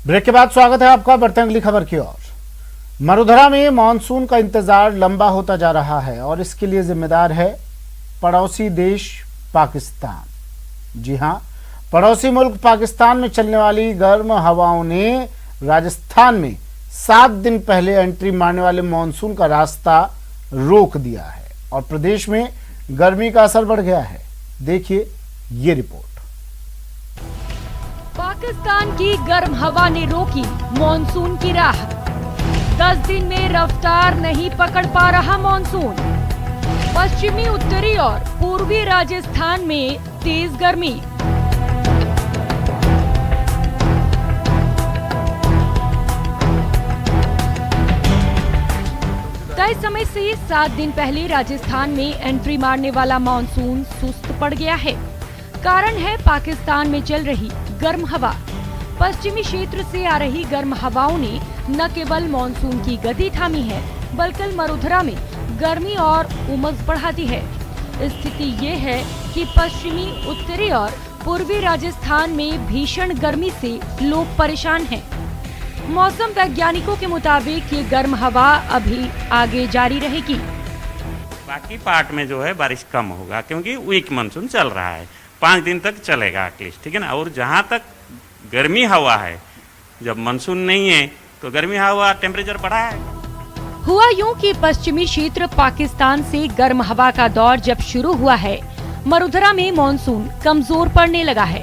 Break के बाद स्वागत है आपका। बढ़ते हैं अगली खबर की ओर। मरुधरा में मानसून का इंतजार लंबा होता जा रहा है और इसके लिए जिम्मेदार है पड़ोसी देश पाकिस्तान। जी हां, पड़ोसी मुल्क पाकिस्तान में चलने वाली गर्म हवाओं ने राजस्थान में 7 दिन पहले एंट्री मारने वाले मानसून का रास्ता रोक दिया है और प्रदेश में गर्मी का असर बढ़ गया है। देखिए ये रिपोर्ट। पाकिस्तान की गर्म हवा ने रोकी मॉनसून की राह। 10 दिन में रफ्तार नहीं पकड़ पा रहा मॉनसून। पश्चिमी, उत्तरी और पूर्वी राजस्थान में तेज गर्मी। तय समय से 7 दिन पहले राजस्थान में एंट्री मारने वाला मॉनसून सुस्त पड़ गया है। कारण है पाकिस्तान में चल रही गर्म हवा। पश्चिमी क्षेत्र से आ रही गर्म हवाओं ने न केवल मॉनसून की गति थामी है, बल्कि मरुधरा में गर्मी और उमस बढ़ा दी है। स्थिति ये है कि पश्चिमी, उत्तरी और पूर्वी राजस्थान में भीषण गर्मी से लोग परेशान हैं। मौसम वैज्ञानिकों के मुताबिक ये गर्म हवा अभी आगे जारी रहेगी। बाकी पार्ट में जो है बारिश कम होगा क्योंकि वीक मानसून चल रहा है, 5 दिन तक चलेगा एटलीस्ट, ठीक है ना। और जहाँ तक गर्मी हवा है, जब मानसून नहीं है तो गर्मी हवा टेम्परेचर बढ़ा है। हुआ यूं कि पश्चिमी क्षेत्र पाकिस्तान से गर्म हवा का दौर जब शुरू हुआ है, मरुधरा में मानसून कमजोर पड़ने लगा है।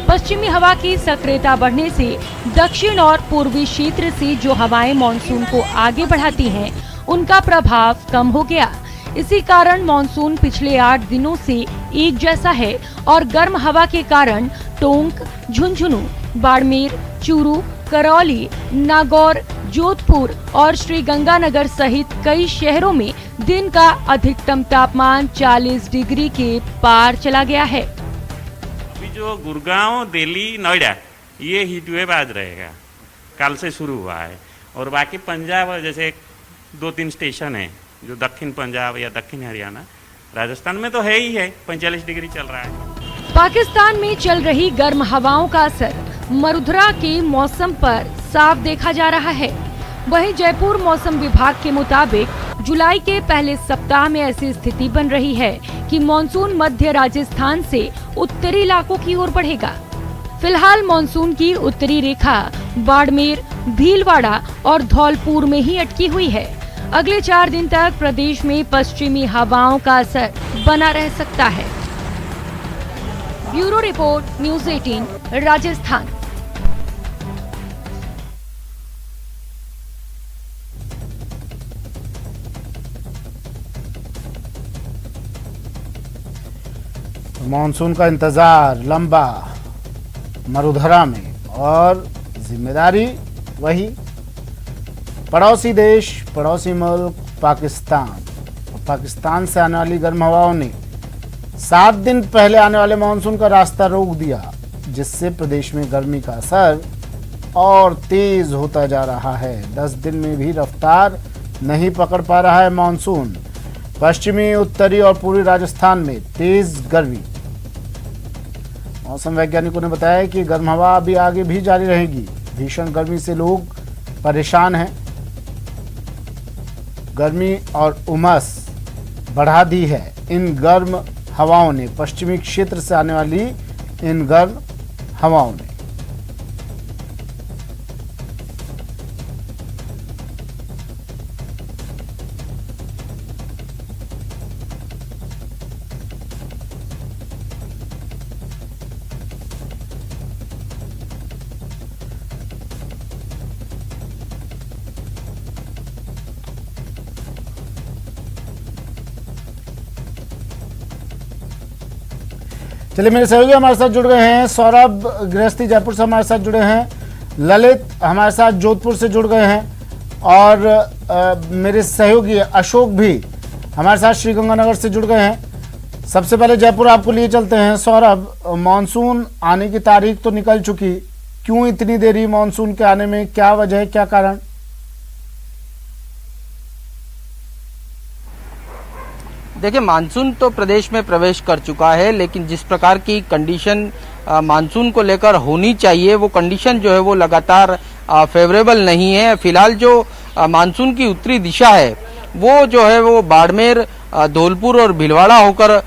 पश्चिमी हवा की सक्रियता बढ़ने से दक्षिण और पूर्वी क्षेत्र से जो हवाएं मानसून को आगे बढ़ाती हैं, उनका प्रभाव कम हो गया। इसी कारण मानसून पिछले 8 दिनों से एक जैसा है और गर्म हवा के कारण टोंक, झुंझुनू, बाड़मेर, चूरू, करौली, नागौर, जोधपुर और श्रीगंगानगर सहित कई शहरों में दिन का अधिकतम तापमान 40 डिग्री के पार चला गया है। अभी जो गुड़गांव, दिल्ली, नोएडा ये हीट वेव आज रहेगा, कल से शुरू हुआ है। और बाकी पंजाब जैसे 2-3 स्टेशन है जो दक्षिण पंजाब या दक्षिण हरियाणा, राजस्थान में तो है ही है, 45 डिग्री चल रहा है। पाकिस्तान में चल रही गर्म हवाओं का असर मरुधरा के मौसम पर साफ देखा जा रहा है। वहीं जयपुर मौसम विभाग के मुताबिक जुलाई के पहले सप्ताह में ऐसी स्थिति बन रही है कि मानसून मध्य राजस्थान से उत्तरी इलाकों की ओर बढ़ेगा। फिलहाल मानसून की उत्तरी रेखा बाड़मेर, भीलवाड़ा और धौलपुर में ही अटकी हुई है। अगले 4 दिन तक प्रदेश में पश्चिमी हवाओं का असर बना रह सकता है। Bureau report, news 18 Rajasthan. Monsoon का इंतजार लंबा मरुधरा में और जिम्मेदारी वही पड़ोसी देश, पड़ोसी मुल्क पाकिस्तान। पाकिस्तान से आने वाली गर्म हवाओं ने 7 दिन पहले आने वाले मानसून का रास्ता रोक दिया, जिससे प्रदेश में गर्मी का असर और तेज होता जा रहा है। 10 दिन में भी रफ्तार नहीं पकड़ पा रहा है मानसून। पश्चिमी, उत्तरी और पूर्वी राजस्थान में तेज गर्मी। मौसम वैज्ञानिकों ने बताया कि गर्म हवा अभी आगे भी जारी रहेगी। भीषण गर्मी से लोग परेशान हैं। गर्मी और उमस बढ़ा दी है इन गर्म हवाओं ने, पश्चिमी क्षेत्र से आने वाली इन गर्म हवाओं ने। चलिए, मेरे सहयोगी हमारे साथ जुड़ गए हैं। सौरभ गृहस्थी जयपुर से हमारे साथ जुड़े हैं, ललित हमारे साथ जोधपुर से जुड़ गए हैं और मेरे सहयोगी अशोक भी हमारे साथ श्रीगंगानगर से जुड़ गए हैं। सबसे पहले जयपुर आपको लिए चलते हैं। सौरभ, मानसून आने की तारीख तो निकल चुकी, क्यों इतनी देरी मानसून के आने में? क्या वजह है, क्या कारण? देखिए, मानसून तो प्रदेश में प्रवेश कर चुका है, लेकिन जिस प्रकार की कंडीशन मानसून को लेकर होनी चाहिए, वो कंडीशन जो है वो लगातार फेवरेबल नहीं है। फिलहाल जो मानसून की उत्तरी दिशा है वो जो है वो बाड़मेर, धौलपुर और भीलवाड़ा होकर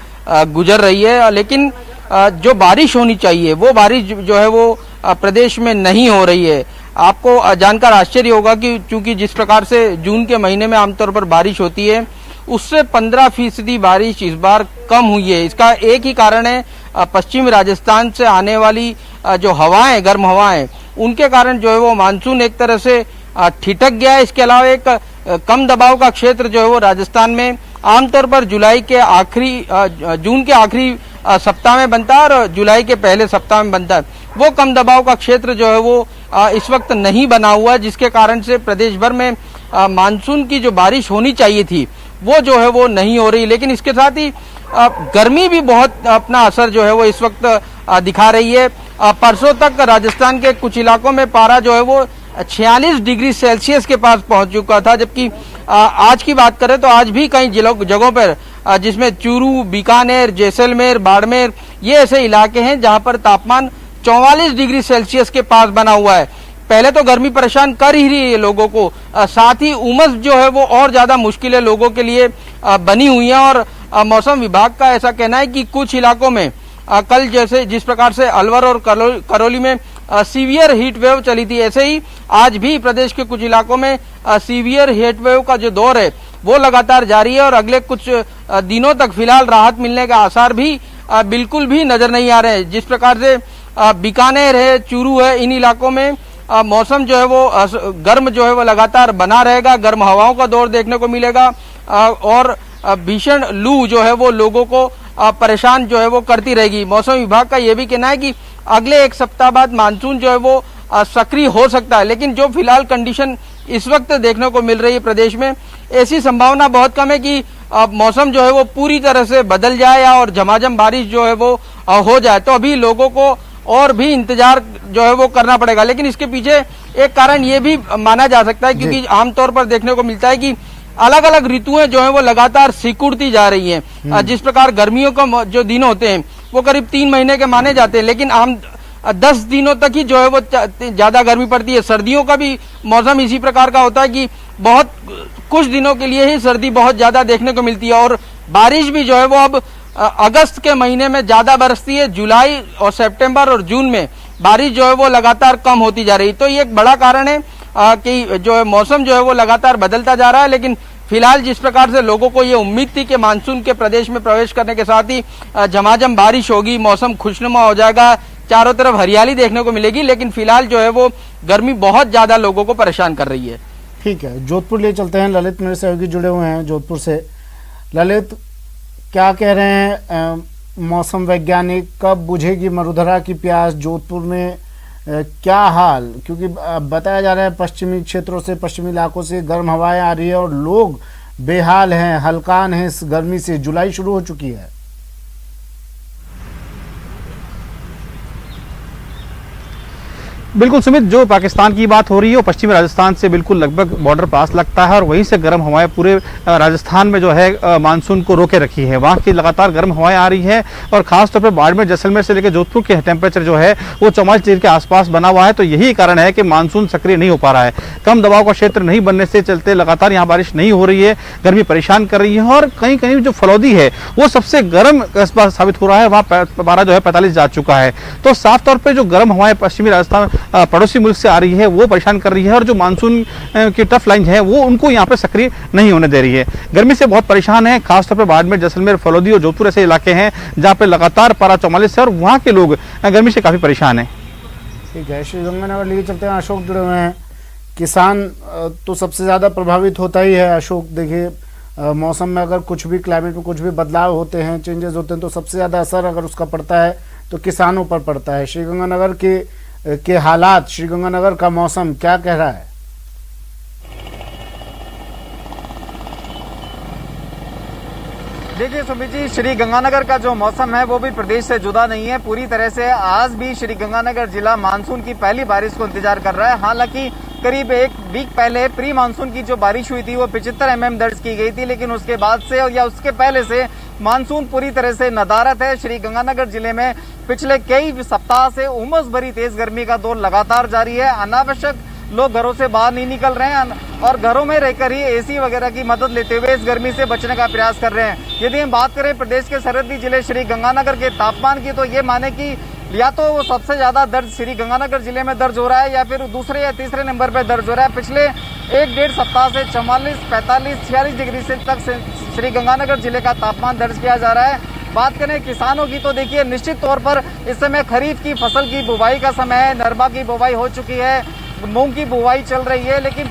गुजर रही है, लेकिन जो बारिश होनी चाहिए वो बारिश जो है वो प्रदेश में नहीं हो रही है। आपको जानकर आश्चर्य होगा कि चूंकि जिस प्रकार से जून के महीने में आमतौर पर बारिश होती है उससे 15% बारिश इस बार कम हुई है। इसका एक ही कारण है पश्चिमी राजस्थान से आने वाली जो हवाएं, गर्म हवाएं, उनके कारण जो है वो मानसून एक तरह से ठिठक गया है। इसके अलावा एक कम दबाव का क्षेत्र जो है वो राजस्थान में आमतौर पर जून के आखिरी सप्ताह में बनता है और जुलाई के पहले सप्ताह में बनता है। वो कम दबाव का क्षेत्र जो है वो इस वक्त नहीं बना हुआ है, जिसके कारण से प्रदेश भर में मानसून की जो बारिश होनी चाहिए थी वो जो है वो नहीं हो रही। लेकिन इसके साथ ही गर्मी भी बहुत अपना असर जो है वो इस वक्त दिखा रही है। परसों तक राजस्थान के कुछ इलाकों में पारा जो है वो 46 डिग्री सेल्सियस के पास पहुंच चुका था, जबकि आज की बात करें तो आज भी कई जगहों पर जिसमें चूरू, बीकानेर, जैसलमेर, बाड़मेर ये ऐसे इलाके हैं जहां पर तापमान 44 डिग्री सेल्सियस के पास बना हुआ है। पहले तो गर्मी परेशान कर ही रही है लोगों को, साथ ही उमस जो है वो और ज्यादा मुश्किलें लोगों के लिए बनी हुई है। और मौसम विभाग का ऐसा कहना है कि कुछ इलाकों में कल जैसे जिस प्रकार से अलवर और करौली में सीवियर हीट वेव चली थी, ऐसे ही आज भी प्रदेश के कुछ इलाकों में सीवियर हीट वेव का जो दौर है वो लगातार जारी है और अगले कुछ दिनों तक फिलहाल राहत मिलने के आसार भी बिल्कुल भी नजर नहीं आ रहे हैं। जिस प्रकार से बीकानेर है, चूरू है, इन इलाकों में मौसम जो है वो गर्म जो है वो लगातार बना रहेगा, गर्म हवाओं का दौर देखने को मिलेगा और भीषण लू जो है वो लोगों को परेशान जो है वो करती रहेगी। मौसम विभाग का ये भी कहना है कि अगले एक सप्ताह बाद मानसून जो है वो सक्रिय हो सकता है, लेकिन जो फिलहाल कंडीशन इस वक्त देखने को मिल रही है प्रदेश में, ऐसी संभावना बहुत कम है कि मौसम जो है वो पूरी तरह से बदल जाए या और झमाझम बारिश जो है वो हो जाए। तो अभी लोगों को और भी इंतजार जो है वो करना पड़ेगा। लेकिन इसके पीछे एक कारण ये भी माना जा सकता है, क्योंकि आमतौर पर देखने को मिलता है कि अलग अलग ऋतुएं जो है वो लगातार सिकुड़ती जा रही हैं। जिस प्रकार गर्मियों का जो दिन होते हैं वो करीब 3 महीने के माने जाते हैं, लेकिन आम 10 दिनों तक ही जो है वो ज्यादा गर्मी पड़ती है। सर्दियों का भी मौसम इसी प्रकार का होता है कि बहुत कुछ दिनों के लिए ही सर्दी बहुत ज्यादा देखने को मिलती है और बारिश भी जो है वो अब अगस्त के महीने में ज्यादा बरसती है। जुलाई और सितंबर और जून में बारिश जो है वो लगातार कम होती जा रही है। तो ये एक बड़ा कारण है कि जो है मौसम जो है वो लगातार बदलता जा रहा है। लेकिन फिलहाल जिस प्रकार से लोगों को ये उम्मीद थी कि मानसून के प्रदेश में प्रवेश करने के साथ ही झमाझम बारिश होगी, मौसम खुशनुमा हो जाएगा, चारों तरफ हरियाली देखने को मिलेगी, लेकिन फिलहाल जो है वो गर्मी बहुत ज्यादा लोगों को परेशान कर रही है। ठीक है, जोधपुर ले चलते हैं। ललित मेरे सहयोगी जुड़े हुए हैं जोधपुर से। ललित, क्या कह रहे हैं मौसम वैज्ञानिक, कब बुझेगी मरुधरा की प्यास? जोधपुर में क्या हाल? क्योंकि बताया जा रहा है पश्चिमी क्षेत्रों से, पश्चिमी इलाकों से गर्म हवाएं आ रही है और लोग बेहाल हैं, हलकान हैं इस गर्मी से। जुलाई शुरू हो चुकी है। बिल्कुल सुमित, जो पाकिस्तान की बात हो रही है वो पश्चिमी राजस्थान से बिल्कुल लगभग बॉर्डर पास लगता है और वहीं से गर्म हवाएं पूरे राजस्थान में जो है मानसून को रोके रखी है। वहाँ की लगातार गर्म हवाएं आ रही है और खासतौर पर बाड़मेर, जैसलमेर से लेकर जोधपुर के टेम्परेचर जो है वो 44 डिग्री के आसपास बना हुआ है। तो यही कारण है कि मानसून सक्रिय नहीं हो पा रहा है। कम दबाव का क्षेत्र नहीं बनने से चलते लगातार यहाँ बारिश नहीं हो रही है, गर्मी परेशान कर रही है और कहीं कहीं जो फलौदी है वो सबसे गर्म कस्बा साबित हो रहा है। वहाँ पारा जो है 45 जा चुका है। तो साफ तौर पर जो गर्म हवाएं पश्चिमी राजस्थान पड़ोसी मुल्क से आ रही है वो परेशान कर रही है और जो मानसून की टफ लाइन है वो उनको यहाँ पे सक्रिय नहीं होने दे रही है। गर्मी से बहुत परेशान है, खासतौर पर बाड़मेर, जैसलमेर, फलौदी और जोधपुर ऐसे इलाके हैं जहाँ पे लगातार पारा 44 है और वहाँ के लोग गर्मी से काफी परेशान है। ठीक है, श्रीगंगानगर लिए चलते हैं। अशोक जुड़े हुए हैं। किसान तो सबसे ज्यादा प्रभावित होता ही है। अशोक, देखिए मौसम में अगर कुछ भी, क्लाइमेट में कुछ भी बदलाव होते हैं, चेंजेस होते हैं, तो सबसे ज्यादा असर अगर उसका पड़ता है तो किसानों पर पड़ता है। श्रीगंगानगर के हालात, श्रीगंगानगर का मौसम क्या कह रहा है? देखिए सुमित जी, श्रीगंगानगर का जो मौसम है वो भी प्रदेश से जुदा नहीं है। पूरी तरह से आज भी श्रीगंगानगर जिला मानसून की पहली बारिश को इंतजार कर रहा है। हालांकि करीब एक वीक पहले प्री मानसून की जो बारिश हुई थी वो 75 mm दर्ज की गई थी, लेकिन उसके बाद से या उसके पहले से मानसून पूरी तरह से नदारद है। श्री गंगानगर जिले में पिछले कई सप्ताह से उमस भरी तेज गर्मी का दौर लगातार जारी है। अनावश्यक लोग घरों से बाहर नहीं निकल रहे हैं और घरों में रहकर ही एसी वगैरह की मदद लेते हुए इस गर्मी से बचने का प्रयास कर रहे हैं। यदि हम बात करें प्रदेश के सरहदी जिले श्री गंगानगर के तापमान की, तो ये माने कि या तो वो सबसे ज्यादा दर्ज श्री गंगानगर जिले में दर्ज हो रहा है या फिर दूसरे या तीसरे नंबर पर दर्ज हो रहा है। पिछले 1-1.5 सप्ताह से 44, 45, 46 डिग्री से तक श्री गंगानगर जिले का तापमान दर्ज किया जा रहा है। बात करें किसानों की, तो देखिए निश्चित तौर पर इस समय खरीफ की फसल की बुवाई का समय है। नरबा की बुवाई हो चुकी है, मूंग की बुवाई चल रही है, लेकिन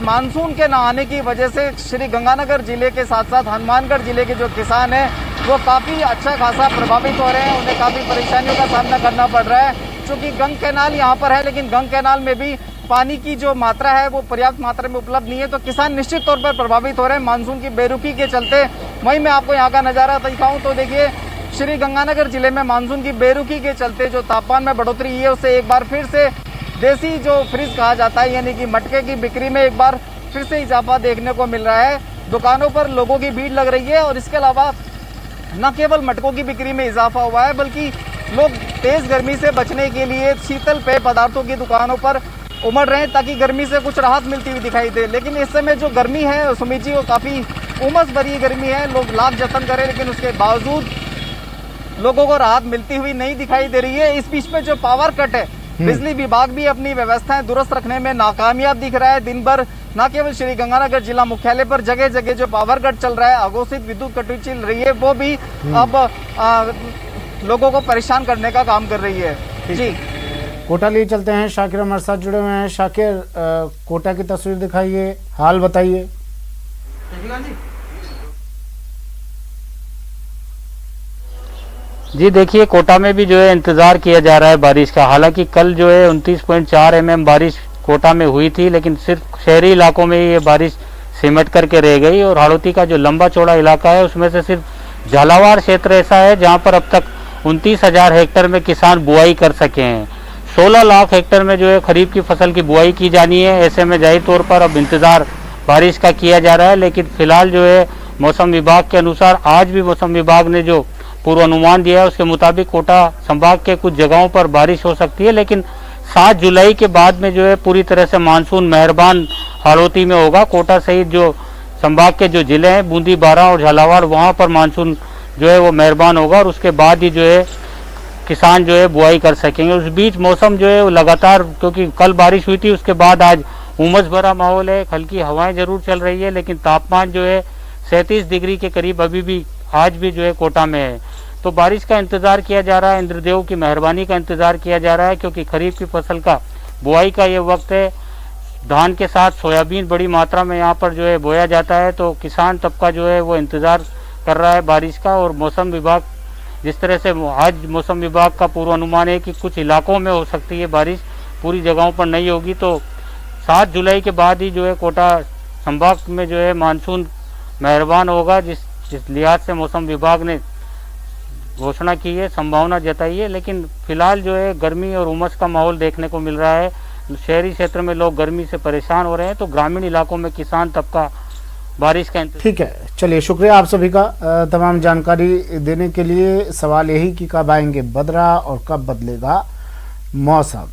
मानसून के न आने की वजह से श्री गंगानगर जिले के साथ साथ हनुमानगढ़ जिले के जो किसान हैं वो काफ़ी अच्छा खासा प्रभावित हो रहे हैं। उन्हें काफ़ी परेशानियों का सामना करना पड़ रहा है, क्योंकि गंग कैनाल यहाँ पर है, लेकिन गंग कैनाल में भी पानी की जो मात्रा है वो पर्याप्त मात्रा में उपलब्ध नहीं है। तो किसान निश्चित तौर पर प्रभावित हो रहे हैं मानसून की बेरुखी के चलते। वहीं मैं आपको यहाँ का नज़ारा दिखाऊँ तो देखिए श्री गंगानगर जिले में मानसून की बेरुखी के चलते जो तापमान में बढ़ोतरी हुई है उससे एक बार फिर से देसी जो फ्रिज कहा जाता है यानी कि मटके की बिक्री में एक बार फिर से इजाफा देखने को मिल रहा है। दुकानों पर लोगों की भीड़ लग रही है और इसके अलावा न केवल मटकों की बिक्री में इजाफा हुआ है बल्कि लोग तेज गर्मी से बचने के लिए शीतल पेय पदार्थों की दुकानों पर उमड़ रहे हैं ताकि गर्मी से कुछ राहत मिलती हुई दिखाई दे। लेकिन इस समय जो गर्मी है सुमित जी, वो काफ़ी उमस भरी गर्मी है। लोग लाख जतन करें लेकिन उसके बावजूद लोगों को राहत मिलती हुई नहीं दिखाई दे रही है। इस बीच में जो पावर कट है, बिजली विभाग भी अपनी व्यवस्थाएं दुरुस्त रखने में नाकामयाब दिख रहा है। दिन भर न केवल श्री गंगानगर जिला मुख्यालय पर जगह जगह जो पावर कट चल रहा है, अघोषित विद्युत कटौती चल रही है, वो भी अब लोगों को परेशान करने का काम कर रही है। जी कोटा लिए चलते हैं, शाकिर हमारे साथ जुड़े हुए हैं। शाकिर, कोटा की तस्वीर दिखाइए, हाल बताइए। जी देखिए, कोटा में भी जो है इंतजार किया जा रहा है बारिश का। हालांकि कल जो है 29.4 mm बारिश कोटा में हुई थी, लेकिन सिर्फ शहरी इलाकों में ये बारिश सिमट करके रह गई और हाड़ौती का जो लंबा चौड़ा इलाका है उसमें से सिर्फ झालावाड़ क्षेत्र ऐसा है जहां पर अब तक 29,000 हेक्टेयर में किसान बुआई कर सके हैं। 16 लाख हेक्टेयर में जो है खरीफ की फसल की बुआई की जानी है। ऐसे में जाहिर तौर पर अब इंतजार बारिश का किया जा रहा है, लेकिन फिलहाल जो है मौसम विभाग के अनुसार आज भी मौसम विभाग ने जो पूर्वानुमान दिया है उसके मुताबिक कोटा संभाग के कुछ जगहों पर बारिश हो सकती है, लेकिन 7 जुलाई के बाद में जो है पूरी तरह से मानसून मेहरबान हाड़ौती में होगा। कोटा सहित जो संभाग के जो जिले हैं बूंदी, बारां और झालावाड़, वहां पर मानसून जो है वो मेहरबान होगा और उसके बाद ही जो है किसान जो है बुआई कर सकेंगे। उस बीच मौसम जो है वो लगातार, क्योंकि कल बारिश हुई थी उसके बाद आज उमस भरा माहौल है, हल्की हवाएं जरूर चल रही है, लेकिन तापमान जो है 37 डिग्री के करीब अभी भी आज भी जो है कोटा में है। तो बारिश का इंतजार किया जा रहा है, इंद्रदेव की मेहरबानी का इंतजार किया जा रहा है, क्योंकि खरीफ की फसल का बुआई का ये वक्त है। धान के साथ सोयाबीन बड़ी मात्रा में यहाँ पर जो है बोया जाता है, तो किसान तबका जो है वो इंतजार कर रहा है बारिश का। और मौसम विभाग जिस तरह से आज मौसम विभाग का पूर्वानुमान है कि कुछ इलाकों में हो सकती है बारिश, पूरी जगहों पर नहीं होगी। तो 7 जुलाई के बाद ही जो है कोटा संभाग में जो है मानसून मेहरबान होगा, जिस लिहाज से मौसम विभाग ने घोषणा की है, संभावना जताई है। लेकिन फिलहाल जो है गर्मी और उमस का माहौल देखने को मिल रहा है। शहरी क्षेत्र में लोग गर्मी से परेशान हो रहे हैं, तो ग्रामीण इलाकों में किसान तबका बारिश का ठीक है, चलिए शुक्रिया आप सभी का तमाम जानकारी देने के लिए। सवाल यही कि कब आएंगे बदरा और कब बदलेगा मौसम।